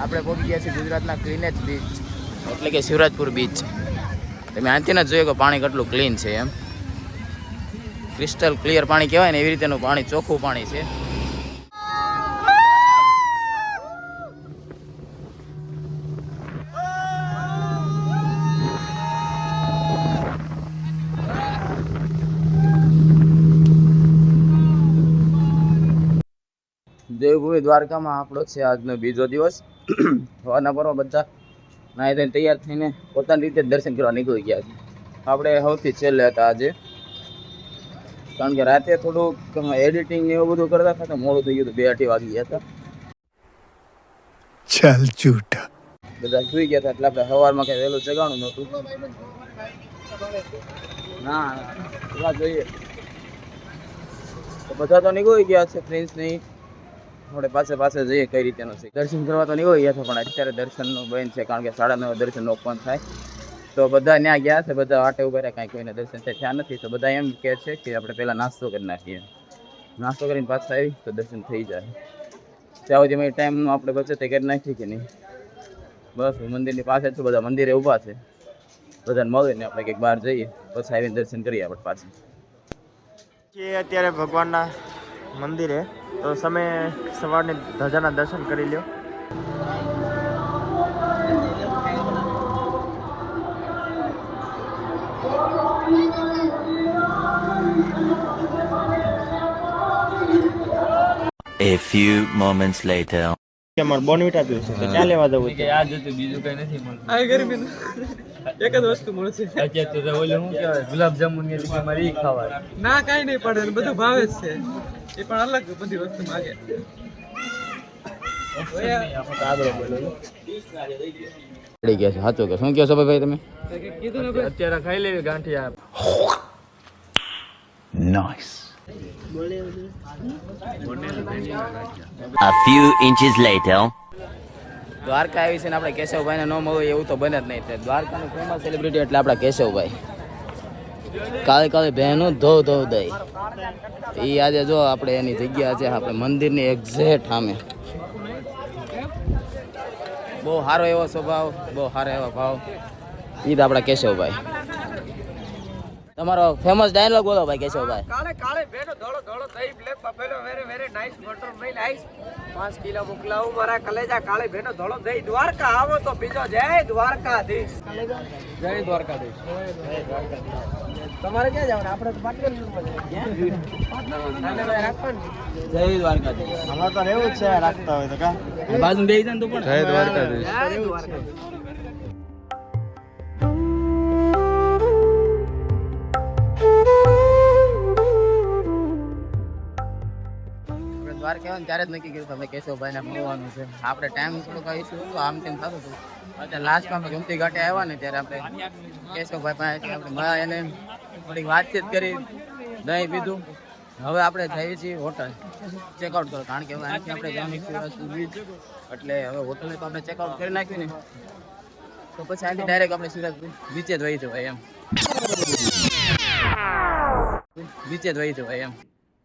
આપણે પહોંચી ગયા છીએ ગુજરાતના ક્લીનેસ્ટ બીચ એટલે કે શિવરાજપુર બીચ. તમે આથી જ જોયું કે પાણી કેટલું ક્લીન છે એમ. ક્રિસ્ટલ ક્લિયર પાણી કહેવાય ને એવી રીતેનું પાણી, ચોખ્ખું પાણી છે. દેવભૂમિ દ્વારકામાં આપણો છે આજનો બીજો દિવસ. સવારના પરમાં બધા નાહી ધોઈને તૈયાર થઈને પોતાની રીતે દર્શન કરવા નીકળી ગયા છે. આપણે સૌથી છેલ્લે હતા આજે, કારણ કે રાતે થોડુંક એડિટિંગ ને એવું બધું કરતા હતા, મોડું થઈ ગયું હતું, 2-2 વાગી ગયા હતા. ચાલ ઝૂઠા. બધા સુઈ ગયા હતા એટલે આપણે સવારમાં કઈ વહેલું જગાણું નહોતું. ના જોઈએ તો બધા તો નીકળી ગયા છે ફ્રેન્ડ્સ નહીં. આપણે પાસે જઈએ કઈ રીતેનું છે. દર્શન કરવા તો નીકળી ગયા છે પણ અત્યારે દર્શનનું બંધ છે, કારણ કે 9:30 દર્શન ઓપન થાય. તો બધા ત્યાં ગયા છે, બધા વાટે ઉભા રહ્યા, કાંઈ કોઈને દર્શન થયા નથી. તો બધા એમ કહે છે કે આપણે પહેલાં નાસ્તો કરી નાખીએ. નાસ્તો કરીને પાછા આવી તો દર્શન થઈ જાય. ત્યાં સુધી મેં ટાઈમનું આપણે બચત કરી નાખી કે નહીં. બસ મંદિરની પાસે છું, બધા મંદિરે ઊભા છે. બધાને મળીને આપણે કંઈક બહાર જઈએ, પછી આવીને દર્શન કરીએ આપણે પાછા. અત્યારે ભગવાનના મંદિરે તો તમે સવારની ધજાના દર્શન કરી લ્યો. A few moments later. કે માર બોનવીટા પીવું છે તો ક્યાં લેવા જવું છે? આ જોતું બીજું કઈ નથી મળતું. આ ગરમી એક જ વસ્તુ મળશે. અત્યારે તો ઓલે શું કહેવાય, ગુલાબ જાંબુ ની રીતે મારે ઈ ખાવાય. ના કાંઈ નહીં પડે, બધું ભાવે જ છે. એ પણ અલગ બધી વસ્તુ માગે. પડી ગયા છે સાચું કે શું કહો છો ભાઈ તમે? કીધું ને અત્યારે ખાઈ લેવી ગાંઠિયા. Nice. A few inches later. Dwarka આવી છે ને આપણે કેશવભાઈને ન મળે એવું તો બને જ નહીં. દ્વારકાનું ફેમસ સેલિબ્રિટી એટલે આપણા કેશવભાઈ. કાળે બહેનો ધો દઈ. એ આજે જો આપણે એની જગ્યા છે, આપણે મંદિરની એક્ઝેક્ટ સામે. બહુ સારો એવો સ્વભાવ, બહુ સારો એવો ભાવ. એ તો આપણા કેશવભાઈ. તમારો ફેમસ ડાયલોગ બોલો ભાઈ કેશવભાઈ. કાળે ભેડો ધોળો દહીં બ્લેક બફેલો વેરે નાઈસ બટર મિલ આઈસ 5 કિલો મોકલાવું મારા કલેજા. કાળે ભેડો ધોળો દહીં. દ્વારકા આવો તો બીજો જય દ્વારકાધીશ. જય દ્વારકાધીશ. તમારે ક્યાં જવાનું? આપણે તો પાટણમાં જય દ્વારકાધીશ. અમારે તો રહેવું જ છે, રાખતા હોય તો કા બાજુ બેસી જાય તો પણ જય દ્વારકાધીશ. દ્વારકા આવ્યા ને ત્યારે જ નક્કી કર્યું તમે કેશવભાઈને મળવાનું છે. આપણે ટાઈમ થોડુંક આવીશું હતું, આમ તેમ થતું હતું. અત્યારે લાસ્ટમાં ગમતી ઘાટે આવ્યા ને ત્યારે આપણે કેશવભાઈ પાસે આપણે એને થોડીક વાતચીત કરી, દહીં પીધું. હવે આપણે જઈએ છીએ હોટલ ચેકઆઉટ કરો, કારણ કે હવે અહીંથી આપણે જવાનું બીચ એટલે હવે હોટલે તો આપણે ચેકઆઉટ કરી નાખ્યું ને તો પછી અહીંથી ડાયરેક્ટ આપણે સુરત બીચે જ વહી જવાય એમ. બીચે જ વહી જવાય એમ.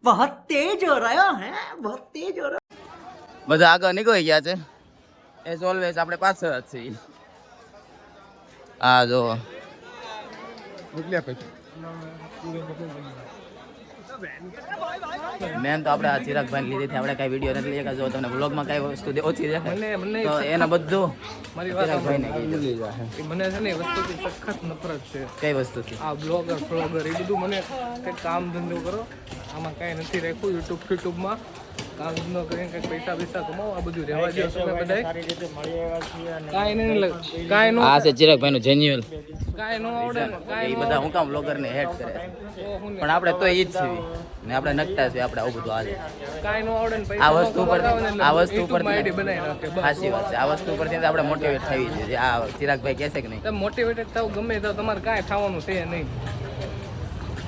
बहुत तेज हो रहा है, बहुत तेज हो रहा है. બધા આગળ નીકળી ગયા છે. એઝ ઓલવેઝ આપણે પાછળ જ છીએ. હા જો મેન તો આપણે આ ચિરાગભાઈ લીધી હતી. આપણે કઈ વિડીયો નથી લીધા. જો તમને બ્લોગમાં કઈ વસ્તુ ઓછી દેખાય તો એના બધું મારી ચિરાગભાઈને મને છે ને એ વસ્તુથી સખત નફરત છે. કઈ વસ્તુથી? આ બ્લોગર એ બધું મને કંઈક કામ ધંધો કરો, આમાં કાંઈ નથી રાખ્યું. યુટ્યુબમાં કામ ધંધો કરીને કંઈક પૈસા કમાવો, આ બધું રહેવા દો. તમે બધા કાંઈ નહીં કાંઈ નો આ છે ચિરાગભાઈનું જેન્યુઅલ. કાંઈ નો આવડે ને એ કાંઈ બધા હું કામ બ્લોગરને હેડ કરે છે, પણ આપણે તો એ જ છીએ ને આપણે નકટા છે. આપણે આવું બધું હાલે. કાંઈ નો આવડે ને આ પૈસા વસ્તુ ઉપર આઈડી બનાવી નાખે. સાચી વાત છે. આ વસ્તુ ઉપરથી આપણે મોટિવેટ થવી છે. આ ચિરાગભાઈ કહે છે કે નહીં, તમે મોટિવેટેડ થાવ ગમે તો તમારે કાંઈ થવાનું છે નહીં.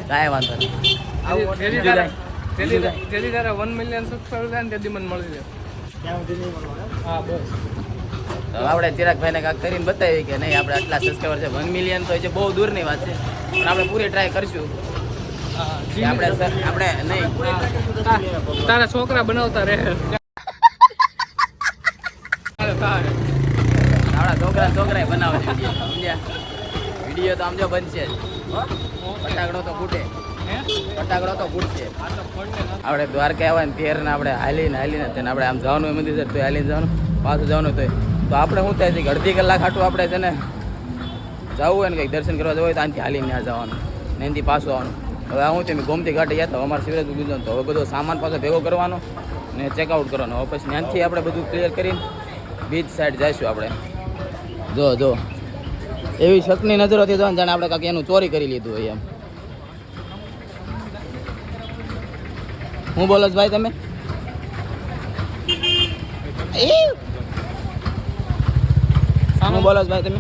કાંઈ વાંધો નહીં. જેથી તારા 1 મિલિયન સબસ્ક્રાઈબર થાય ને તેથી મને મળી જાય. હા બસ તો આપણે ચિરાગભાઈને કાંઈક કરીને બતાવી કે નહીં આપણે આટલા સબસ્ક્રાઈબર છે. 1 મિલિયન તો છે બહુ દૂરની વાત છે, પણ આપણે પૂરી ટ્રાય કરશું. આપણે નહીં તારા છોકરા બનાવતા રહે. છોકરાએ બનાવે છે વિડીયો, સમજ્યા? વિડીયો તો આમ જો બનશે જ. ફટાકડો તો ફૂટે, ફટાકડો તો ફૂટશે. આપણે દ્વારકા આવ્યા ને તેરના આપણે હાલીને તેને આપણે આમ જવાનું હોય મંદિર તો હાલીને જવાનું, પાછું જવાનું તો આપણે શું થાય છે કે અડધી કલાક હાટું આપણે છે ને જવું હોય ને કંઈક દર્શન કરવા જવું હોય તો આનાથી હાલીને ત્યાં જવાનું ને એનાથી પાછું આવવાનું. હવે હું છે ગોમતી ઘાટે ગયા તો અમારે શિવરાજ ગુજરવાનું તો હવે બધો સામાન પાછો ભેગો કરવાનો ને ચેકઆઉટ કરવાનો. હવે પછી ત્યાંથી આપણે બધું ક્લિયર કરીને બીચ સાઈડ જઈશું આપણે. જો એવી શકની નજરોથી જો જાણે આપણે કાંઈક એનું ચોરી કરી લીધું હોય એમ. હું બોલો છો ભાઈ તમે? હું બોલો છો ભાઈ તમે?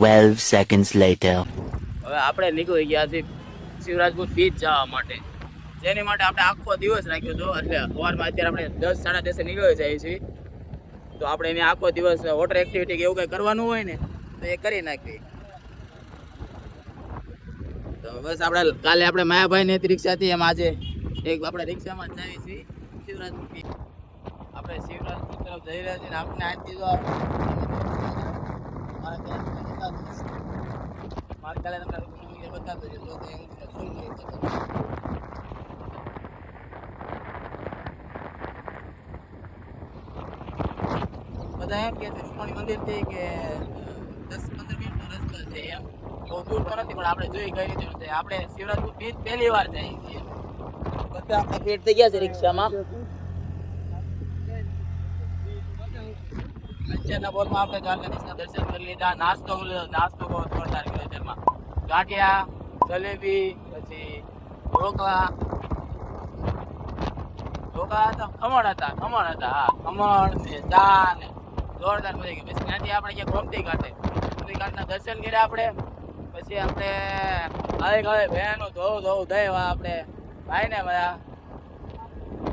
12 seconds later. હવે આપણે નીકળી ગયા છીએ શિવરાજપુર બીચ જવા માટે, જેની માટે આપણે આખો દિવસ રાખ્યો હતો. એટલે સવારમાં અત્યારે આપણે 10 સાડા 10 નીકળી જઈએ છીએ તો આપણે એને આખો દિવસ વોટર એક્ટિવિટી કે એવું કંઈ કરવાનું હોય ને તો એ કરી નાખીએ. તો બસ આપણે કાલે આપણે માયાભાઈ ને રિક્ષાથી એમ આજે એક આપણે રિક્ષામાં જ જઈએ છીએ શિવરાજપુર બીચ. આપણે શિવરાજપુર તરફ જઈ રહ્યા છીએ ને આપણે આજથી જો મારે કાલે તમને બતાવતો છે તો બધા એમ કે છે રૂકમણી મંદિરથી કે 10-15 મિનિટનો રસ્તો છે એમ, બહુ દૂર તો નથી પણ આપણે જોઈ કઈ રીતે છે. આપણે શિવરાજપુર બીચ પહેલી વાર જઈએ છીએ. બધા આપણે ફિટ થઈ ગયા છે રિક્ષામાં. અંચેરના બોરમાં આપણે દ્વારકાધીશના દર્શન કરી લીધા. નાસ્તો બહુ જોરદાર કર્યો છે એમાં ગાંઠિયા, જલેબી, પછી ઢોકળા હતા, ખમણ હતા. હા, ખમણ ને ચા ને જોરદાર મજા ગઈ. પછી ત્યાંથી આપણે ગયા ગોમતી ઘાટના દર્શન કર્યા આપણે. પછી આપણે હવે બહેનો ધોવું દહીં આપણે ભાઈને બધા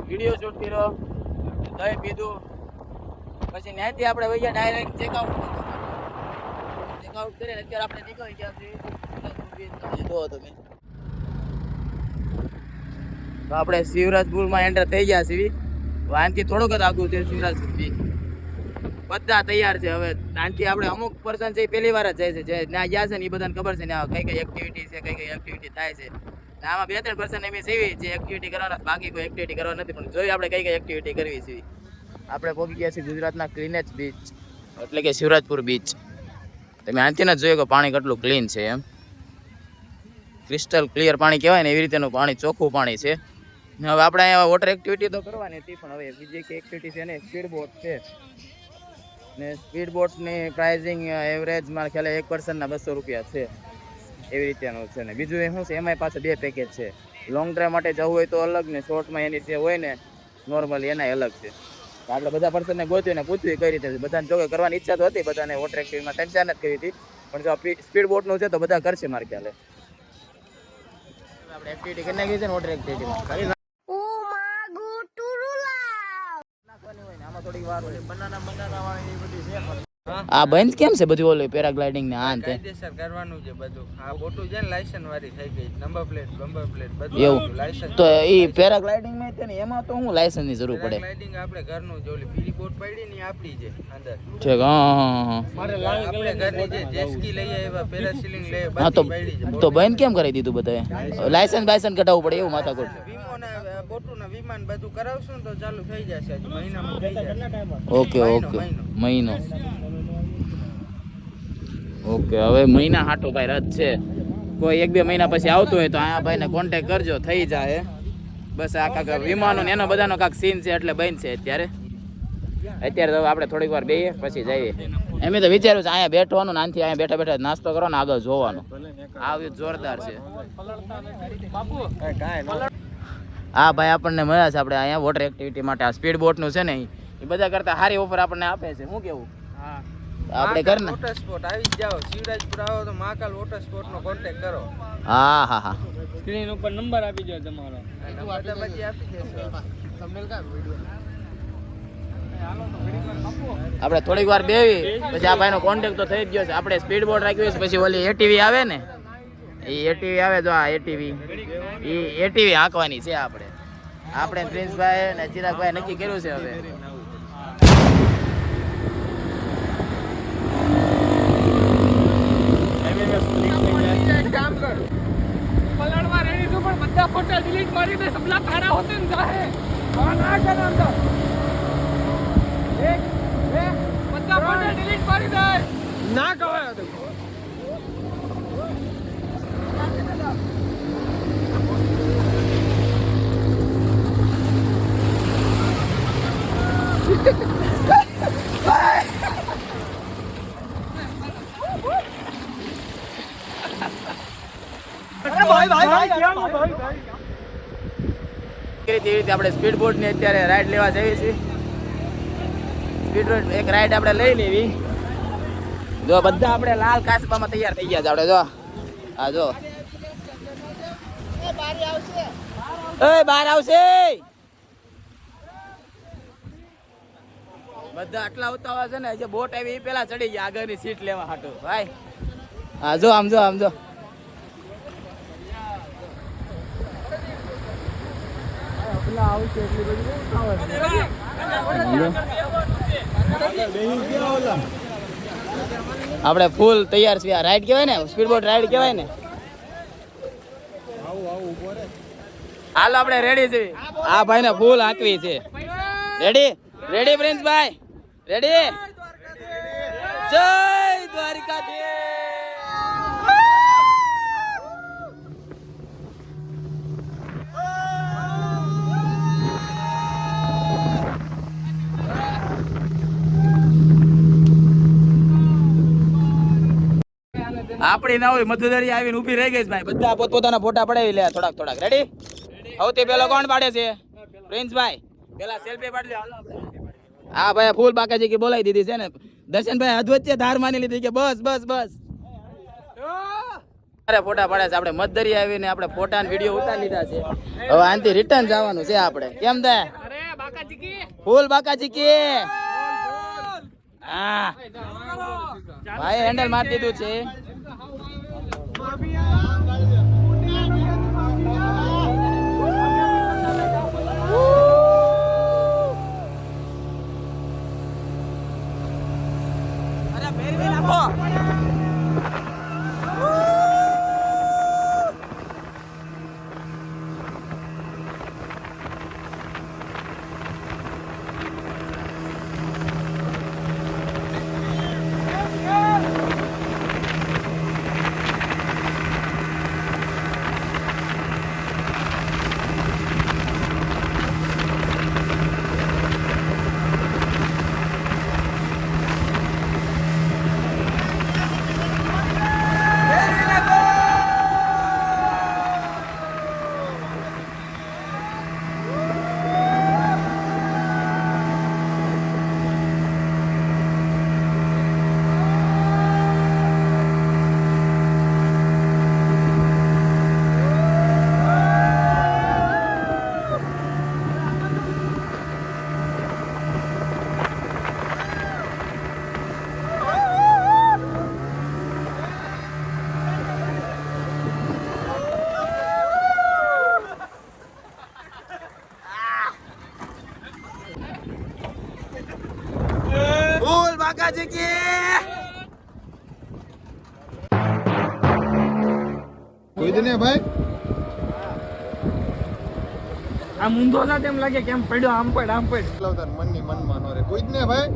વિડીયો શૂટ કર્યો, દહીં પીધું. પછી ત્યાંથી આપણે વહી ગયા ડાયરેક્ટ ચેકઆઉટ કરીને અત્યારે આપણે નીકળી ગયા છીએ. તો આપણે શિવરાજપુરમાં એન્ટર થઈ ગયા છીએ. આનાથી થોડુંક જ આગળ છે શિવરાજપુર બીચ. બધા તૈયાર છે. હવે ત્યાંથી આપણે અમુક પર્સન છે પહેલી વાર જ જાય છે, જે ત્યાં ગયા છે ને એ બધાને ખબર છે ને કઈ એક્ટિવિટી છે, કઈ એક્ટિવિટી થાય છે. આમાં 2-3 પર્સન એમ છે જે એક્ટિવિટી કરવાના, બાકી કોઈ એક્ટિવિટી કરવા નથી. પણ જોઈએ આપણે કઈ એક્ટિવિટી કરવી છે. આપણે પહોંચી ગયા છીએ ગુજરાતના ક્લીનેસ્ટ બીચ એટલે કે શિવરાજપુર બીચ. તમે આનાથી જ જોયું કે પાણી કેટલું ક્લીન છે એમ, ક્રિસ્ટલ ક્લિયર પાણી કહેવાય ને એવી રીતેનું પાણી, ચોખ્ખું પાણી છે. હવે આપણે અહીંયા વોટર એક્ટિવિટી તો કરવાની હતી પણ હવે બીજી એક એક્ટિવિટી છે ને સ્પીડ બોટ છે ને સ્પીડ બોટની પ્રાઇઝિંગ એવરેજ મારા ખ્યાલે એક પર્સનના 200 રૂપિયા છે એવી રીતેનું છે. ને બીજું એ શું છે એમાંય પાછું 2 પેકેજ છે. લોંગ ડ્રાઈવ માટે જવું હોય તો અલગ ને શોર્ટમાં એની જે હોય ને નોર્મલી એનાય અલગ છે. આપણે બધા પર્સનને ગોત્યું ને પૂછ્યું કઈ રીતે છે. બધાને જોકે કરવાની ઈચ્છા તો હતી, બધાને વોટર એક્ટિવિટીમાં ટેન્શન જ કરી હતી પણ જો સ્પીડ બોટનું છે તો બધા કરશે મારે ખ્યાલે. આપણે એક્ટિવિટી કરી નાખી છે ને વોટર એક્ટિવિટીમાં. આમાં થોડીક વાર હોય. બનાના વાળી એ બધી છે. આ બંધ કેમ છે બધું ઓલું પેરાગ્લાઇડિંગ ને આ તે કાયદેસર કરવાનું છે બધું. આ બોટું છે ને લાયસન્સ વાળી થઈ ગઈ, નંબર પ્લેટ બધું એવું લાયસન્સ. તો એ પેરાગ્લાઇડિંગ માં છે ને એમાં તો હું લાયસન્સ ની જરૂર પડે પેરાગ્લાઇડિંગ આપણે ઘરનું જે ઓલી પીરી બોટ પડી ને આપડી છે અંદર. ઠીક. હા આપણે ઘરની જે જેસ્કી લઈ આવ્યા, પેરાસીલિંગ લઈ હા. તો બધી પડી છે. તો બંધ કેમ કરી દીધું બધાએ? લાયસન્સ બાયસન્સ કઢાવવું પડે એવું માથાકૂટ. વીમોના બોટુના વિમાન બધું કરાવશું ને તો ચાલુ થઈ જશે. મહિનામાં થઈ જશે. ઓકે મહિનો. ઓકે હવે મહિના હાટો ભાઈ રદ છે. કોઈ 1-2 મહિના પછી આવતું હોય તો આ ભાઈને કોન્ટેક કરજો, થઈ જાય. બસ આ કાંક વિમાનો ને એનો બધાનો કાંક સીન છે એટલે બંધ છે અત્યારે તો આપણે થોડીક વાર બેહીએ પછી જઈએ. એમ તો વિચાર્યું છે અહીંયા બેઠવાનું ને આનાથી અહીંયા બેઠા બેઠા નાસ્તો કરવાનો, આગળ જોવાનું. આવ્યું જોરદાર છે. હા ભાઈ આપણને મળ્યા છે આપણે અહીંયા વોટર એક્ટિવિટી માટે. આ સ્પીડ બોટનું છે ને એ બધા કરતા સારી ઓફર આપણને આપે છે. શું કેવું? હા, આપણે કર ને વોટર સ્પોર્ટ આવી જાઓ. શિવરાજપુર આવો તો મહાકાલ વોટર સ્પોર્ટ નો કોન્ટેક્ટ કરો. હા. સ્ક્રીન ઉપર નંબર આપી દો તમારો. નંબર પછી આપી દેશો. આપણે થોડીક વાર બેવી પછી આ ભાઈનો કોન્ટેક્ટ તો થઈ જ ગયો છે. આપણે સ્પીડ બોટ રાખ્યું છે, પછી ઓલી એટીવી આવે ને એ એટીવી આવે, જો આ એટીવી હાંકવાની છે. આપણે પ્રિન્સભાઈ ને ચિરાગભાઈ નક્કી કર્યું છે હવે. મારી દે ના કવાય તો તેવી રીતે આપણે સ્પીડ બોટ ની અત્યારે રાઈડ લેવા જઈએ છીએ. સ્પીડ બોટ એક રાઈડ આપણે લઈ લેવી. જો બધા આપણે લાલ કાસબામાં તૈયાર થઈ ગયા છે આપણે. જો હા જો બહાર આવશે બધા આટલા ઉતાવળા છે ને જે બોટ આવી એ પેલા ચડી ગયા આગળની સીટ લેવા હાટું ભાઈ. હા જો આમ જો આમ જો આપણે ફૂલ તૈયાર છીએ. રાઈડ કહેવાય ને, સ્પીડ બોટ રાઈડ કહેવાય ને. હાલો આપણે રેડી છીએ. આ ભાઈ ને ફૂલ હાંકવી છે. Ready ready Princebhai ready. જય દ્વારિકાધીશ. આપણી ના હોય મધુદરી આવીને ઊભી રહી ગઈ છે ભાઈ. બધા પોતપોતાના ફોટા પડાવી લે થોડાક થોડાક. રેડી? સૌથી પેલો કોણ પાડે છે? પ્રિન્સભાઈ. પેલા સેલ્ફી પાડી લે. હાલો આપણે. હા ભાઈ ફૂલ બાકાજી કે બોલાવી દીધી છે ને. દર્શનભાઈ અધવચ્ચે ધાર માની લીધી કે બસ બસ બસ. અરે ફોટા પાડે છે. આપણે મધદરી આવીને આપણે ફોટા ને વિડીયો ઉતારી લીધા છે. હવે આનથી રિટર્ન જવાનું છે આપણે. કેમ થાય? ફૂલ બાકાજી કે હા ભાઈ હેન્ડલ મારી દીધું છે. બાકાજી કે કોઈ દે ને ભાઈ આ મુંદો ના તેમ લાગે કેમ પડ્યો આમ પડ લાવતા મનની મનમાં નો રે કોઈ દે ને ભાઈ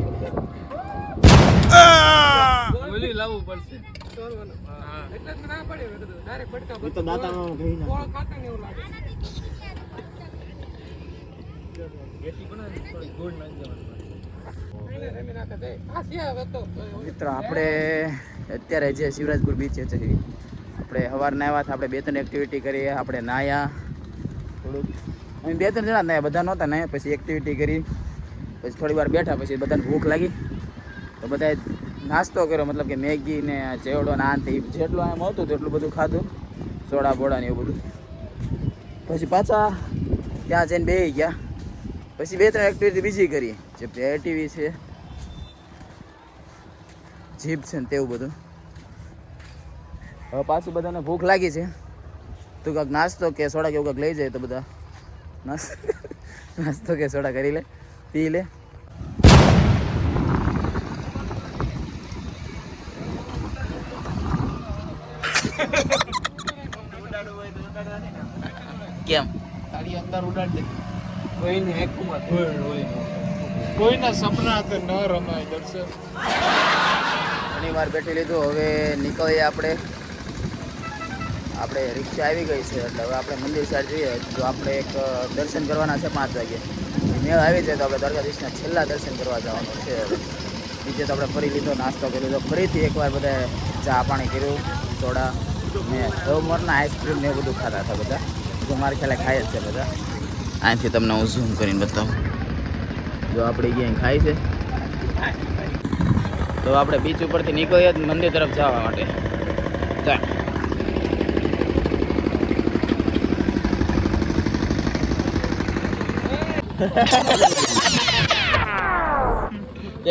ગોલી લાવવું પડશે એટલે જ ના પડે ડાયરેક્ટ પડકા તો દાતામાં ગઈ ના કોળ ખાતા ને એવું લાગે એટી બનાવી ગોળ નાખી દેવાનું. મિત્રો આપણે અત્યારે જે શિવરાજપુર બીચ છે આપણે સવારના આવ્યા હતા. આપણે 2-3 એક્ટિવિટી કરી. આપણે નાયા થોડુંક અમે 2-3 જણા નાયા, બધા નહોતા નાયા. પછી એક્ટિવિટી કરી, પછી થોડી વાર બેઠા. પછી બધાને ભૂખ લાગી તો બધાએ નાસ્તો કર્યો, મતલબ કે મેગી ને ચેવડો ને આંત જેટલું એમ હતું તેટલું બધું ખાધું, સોડા બોડા ને એવું બધું. પછી પાછા ત્યાં જઈને બેસી ગયા. પછી 2-3 એક્ટિવિટી બીજી કરી, જે એટીવી છે, જીપ છે ને તેવું બધું. હવે પાછું બધાને ભૂખ લાગી છે તો કાંઈક નાસ્તો કે સોડા કે એવું કાંઈક લઈ જાય તો બધા નાસ્તો કે સોડા કરી લે, પી લે. કેમ તારી અંદર ઉડાડ દે. કોઈને હેકમાં ધોળ હોય, કોઈના સપના હાથે ન રમાય દર્શન. ઘણી વાર બેઠી લીધું, હવે નીકળીએ આપણે રિક્ષા આવી ગઈ છે એટલે હવે આપણે મંદિર સાઈડ જઈએ. તો આપણે એક દર્શન કરવાના છે 5 વાગે. મેળ આવી જાય તો આપણે દ્વારકાધીશના છેલ્લા દર્શન કરવા જવાનું છે. હવે બીજે તો આપણે ફરી લીધો, નાસ્તો કરી લીધો, ફરીથી એકવાર બધા ચા પાણી કર્યું, સોડા ને ગવર્નરના આઈસ્ક્રીમ ને એવું બધું ખાતા હતા બધા. જો મારે ખ્યાલે ખાય જ છે બધા. અહીંથી તમને હું ઝૂમ કરીને બતાવું. જો આપણે ક્યાંય ખાય છે તો આપણે બીચ ઉપરથી નીકળીએ મંદિર તરફ જવા માટે. ચાલ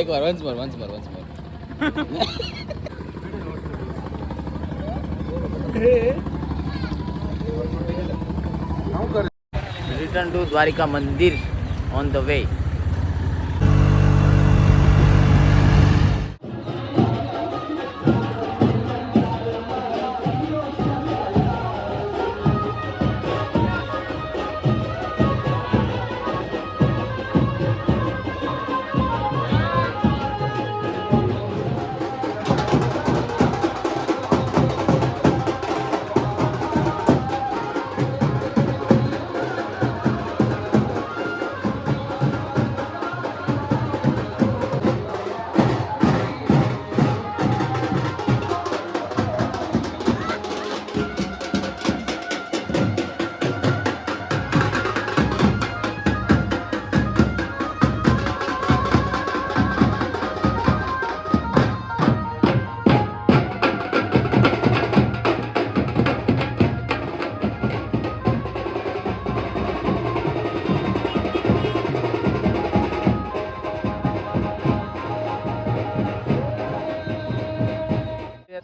એક વાર વંસ મોર રિટર્ન ટુ દ્વારિકા મંદિર ઓન ધ વે.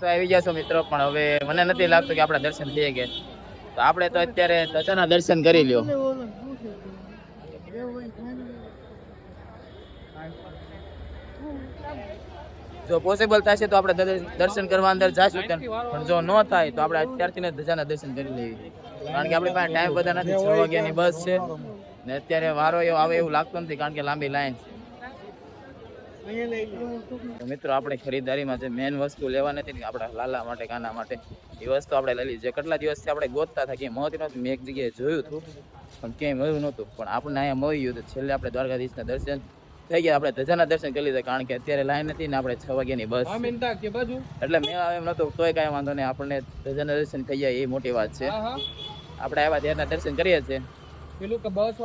તો આવી ગયા છો મિત્રો, પણ હવે મને નથી લાગતું કે આપણા દર્શન થઈ ગયા. તો આપણે તો અત્યારે ધજાના દર્શન કરી લ્યો. જો પોસિબલ થશે તો આપણે દર્શન કરવા અંદર જાશું, પણ જો ન થાય તો આપણે અત્યારથી ને ધજાના દર્શન કરી લેવી. કારણ કે આપણી પાસે ટાઈમ બધા નથી. 6 વાગ્યાની બસ છે ને અત્યારે વારો એવો આવે એવું લાગતું નથી, કારણ કે લાંબી લાઈન છે. મિત્રો આપણે ખરીદારીમાં જે મેન વસ્તુ લેવા નથી ને આપણા લાલા માટે, કાના માટે, એ વસ્તુ આપણે લઈ લીધી. જે કેટલા દિવસથી આપણે ગોતતા હતા કે મળતી નહોતી. મેં એક જગ્યાએ જોયું હતું પણ ક્યાંય મળ્યું નહોતું, પણ આપણને અહીંયા મળી ગયું. તો છેલ્લે આપણે દ્વારકાધીશના દર્શન થઈ ગયા. આપણે ધજાના દર્શન કરી લીધા, કારણ કે અત્યારે લાઈન નથી ને આપણે 6 વાગ્યાની બસ એટલે મેં એમ નહોતું. તોય કાંઈ વાંધો નહીં, આપણને ધજાના દર્શન થઈ જાય એ મોટી વાત છે. આપણે આવ્યા ત્યારના દર્શન કરીએ છીએ.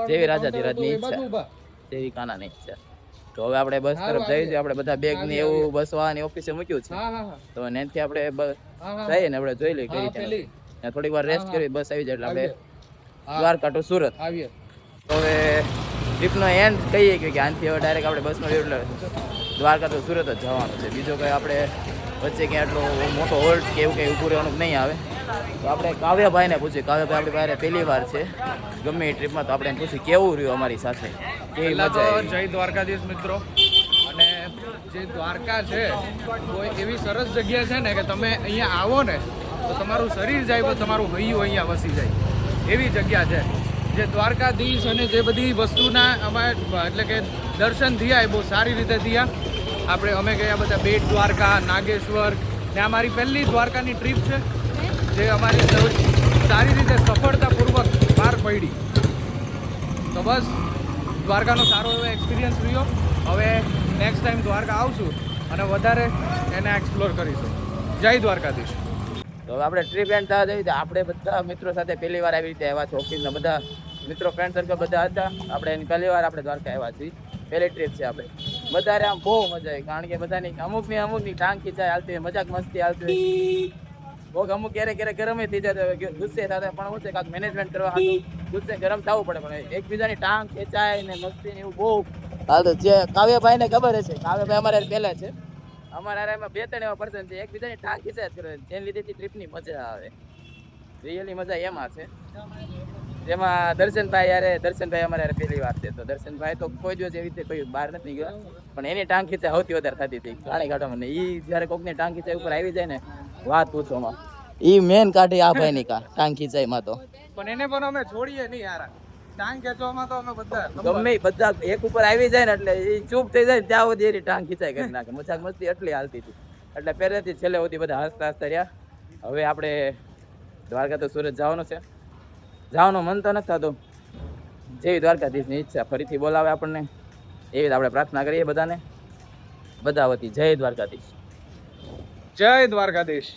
જેવી રાજાધીરાજની ઈચ્છા તેવી કાનાની ઈચ્છા. તો હવે આપણે બસ તરફ જઈએ છીએ. આપણે બધા બેગ ને એવું બસ વાળાની ઓફિસે મૂક્યું છે. તો ત્યાંથી આપણે જઈએ ને આપણે જોઈ લઈએ કઈ રીતે. થોડીક વાર રેસ્ટ કરી બસ આવી જાય એટલે આપણે દ્વારકા ટુ સુરત આવીએ. તો હવે ટ્રીપનો એન્ડ કહીએ કે આનાથી હવે ડાયરેક્ટ આપણે બસમાં એટલે દ્વારકા ટુ સુરત જ જવાનું છે. બીજો કંઈ આપણે વચ્ચે ક્યાં આટલો મોટો હોલ્ટ કે એવું કંઈ ઊભું રહેવાનું નહીં આવે. તો આપણે કાવ્યભાઈને પૂછીએ. કાવ્યભાઈ આપણી પાસે પહેલી વાર છે ગમે એ ટ્રીપમાં, તો આપણે એમ પૂછીએ કેવું રહ્યું અમારી સાથે, કેવી મજા આવી. જય દ્વારકાધીશ મિત્રો. અને જે દ્વારકા છે કોઈ એવી સરસ જગ્યા છે ને કે તમે અહીંયા આવો ને તો તમારું શરીર જાય પણ તમારું હૈયું અહીંયા વસી જાય એવી જગ્યા છે. જે દ્વારકાધીશ અને જે બધી વસ્તુના અમારે એટલે કે દર્શન થયા એ બહુ સારી રીતે થયા. અમે ગયા બધા બેટ દ્વારકા, નાગેશ્વર ને અમારી પહેલી દ્વારકાની ટ્રીપ છે જે અમારી સારી રીતે સફળતાપૂર્વક પાર પડી. તો બસ દ્વારકાનો સારો એવો એક્સપિરિયન્સ રહ્યો. હવે નેક્સ્ટ ટાઈમ દ્વારકા આવશું અને વધારે એને એક્સપ્લોર કરીશું. જય દ્વારકાધીશ. તો હવે આપણે ટ્રીપ એન્ડ થવા જઈએ. આપણે બધા મિત્રો સાથે પહેલી વાર આવી રીતે આવ્યા છે. ઓફિસના બધા મિત્રો, ફ્રેન્ડ સર્કલ બધા હતા. આપણે એની પહેલી વાર આપણે દ્વારકા આવ્યા છીએ. પહેલી ટ્રીપ છે આપણે. બધાને આમ બહુ મજા આવી, કારણ કે બધાની અમુકની ટાંગ ખીચાઈ હાલતી હોય, મજાક મસ્તી હાલતી હોય. બહુ અમુક ક્યારેક ગરમ થઈ જતા હોય, ગુસ્સે થતા પણ હું છે કાંક મેનેજમેન્ટ કરવા હતું ગુસ્સે ગરમ થવું પડે, પણ એકબીજાની ટાંગ ખેંચાય ને મસ્તી ને એવું બહુ હાલતું. જે કાવ્યભાઈ ને ખબર હશે, કાવ્યભાઈ અમારે પહેલા છે, અમારા એમાં 2-3 એવા પર્સન છે એકબીજાની ટાંગ ખેંચાય જ કરે, જેને લીધેથી ટ્રીપની મજા આવે. રિયલી મજા એમાં છે. જેમાં દર્શનભાઈ અમારે પહેલી વાર છે. તો દર્શનભાઈ તો કોઈ દિવસ એવી રીતે કોઈ બહાર નથી ગયા, પણ એની ટાંગ ખેંચાય સૌથી વધારે થતી હતી ગાડી કાઢવામાં. એ જયારે કોકની ટાંગ ખેંચાય ઉપર આવી જાય ને વાત પૂછોમાં, એ મેન કાઢી આ ભાઈ ની ટાંગ ખીચાઈમાં. તો પણ એને પણ અમે છોડીએ નહીં યાર. ટાંગ ખેંચવામાં તો અમે બધા એક ઉપર આવી જાય ને એટલે એ ચૂપ થઈ જાય ત્યાં સુધી એની ટાંગ ખીચાઈ કરી નાખે. મજાક મસ્તી એટલી હાલતી હતી. એટલે પહેલેથી છેલ્લે સુધી બધા હસતા હસતા રહ્યા. હવે આપણે દ્વારકા તો સુરત જવાનું છે, જવાનું મન તો નથી થતું. જેવી દ્વારકાધીશની ઈચ્છા ફરીથી બોલાવે આપણને એવી જ આપણે પ્રાર્થના કરીએ બધાને. બધા વતી જય દ્વારકાધીશ. જય દ્વારકાધીશ.